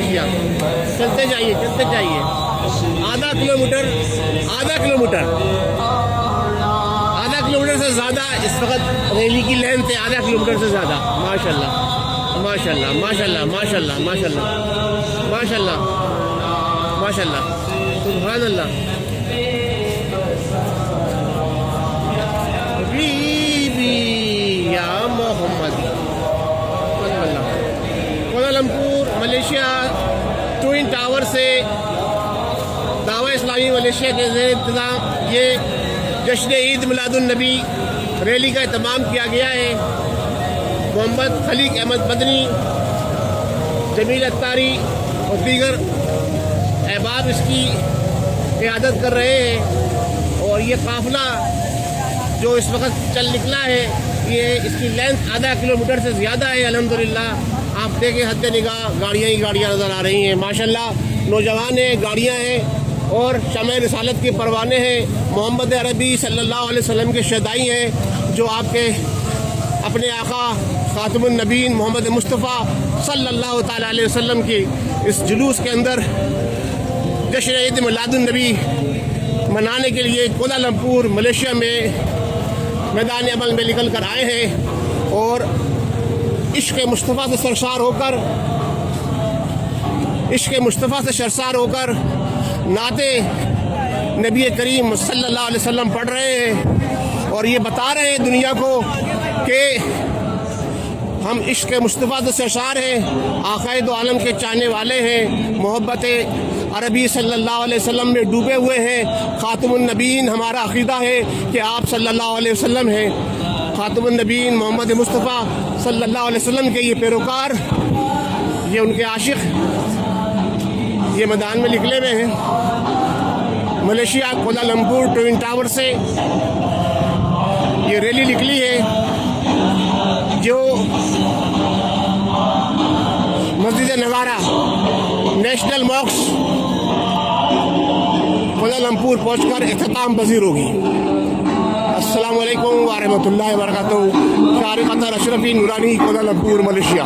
Malaysia. چلتے جائیے چلتے جائیے. آدھا کلو میٹر سے زیادہ اس وقت ریلی کی لینتھ ہے. آدھا کلو میٹر سے زیادہ. ماشاء اللہ ماشاء اللہ ماشاء اللہ ماشاء اللہ ماشاء اللہ ماشاء اللہ ماشاء اللہ. سبحان اللہ. یا محمد. کوالالمپور ملیشیا ٹوئن ٹاور سے دعوی اسلامی ملیشیا کے زیر انتظام یہ جشن عید میلاد النبی ریلی کا اہتمام کیا گیا ہے. محمد خلیق احمد مدنی، جمیل اتاری اور دیگر احباب اس کی قیادت کر رہے ہیں. اور یہ قافلہ جو اس وقت چل نکلا ہے یہ اس کی لینتھ آدھا کلو میٹر سے زیادہ ہے. الحمدللہ آپ دیکھیں حد نگاہ گاڑیاں ہی گاڑیاں نظر آ رہی ہیں. ماشاءاللہ نوجوان ہیں، گاڑیاں ہیں اور شمع رسالت کے پروانے ہیں. محمد عربی صلی اللہ علیہ وسلم کے شہدائی ہیں جو آپ کے اپنے آقا خاتم النبیین محمد مصطفیٰ صلی اللہ تعالیٰ علیہ وسلم کی اس جلوس کے اندر جشن عید میلاد النبی منانے کے لیے کوالالمپور ملیشیا میں میدان عمل میں نکل کر آئے ہیں. اور عشق مصطفیٰ سے سرشار ہو کر نعت نبی کریم صلی اللہ علیہ وسلم پڑھ رہے ہیں اور یہ بتا رہے ہیں دنیا کو کہ ہم عشق مصطفیٰ سے سرشار ہیں، آقائے دو عالم کے چاہنے والے ہیں، محبت عربی صلی اللہ علیہ وسلم میں ڈوبے ہوئے ہیں. خاتم النبیین ہمارا عقیدہ ہے کہ آپ صلی اللہ علیہ وسلم ہیں. خاتم النبیین محمد مصطفیٰ صلی اللہ علیہ وسلم کے یہ پیروکار، یہ ان کے عاشق یہ میدان میں نکلے ہوئے ہیں. ملیشیا کوالالمپور ٹوئن ٹاور سے یہ ریلی نکلی ہے جو مسجد نوارا نیشنل ماسک کوالالمپور پہنچ کر اختتام پذیر ہوگی. السلام علیکم ورحمۃ اللہ وبرکاتہ. شارق اطہر اشرفی نورانی کوالالمپور ملیشیا.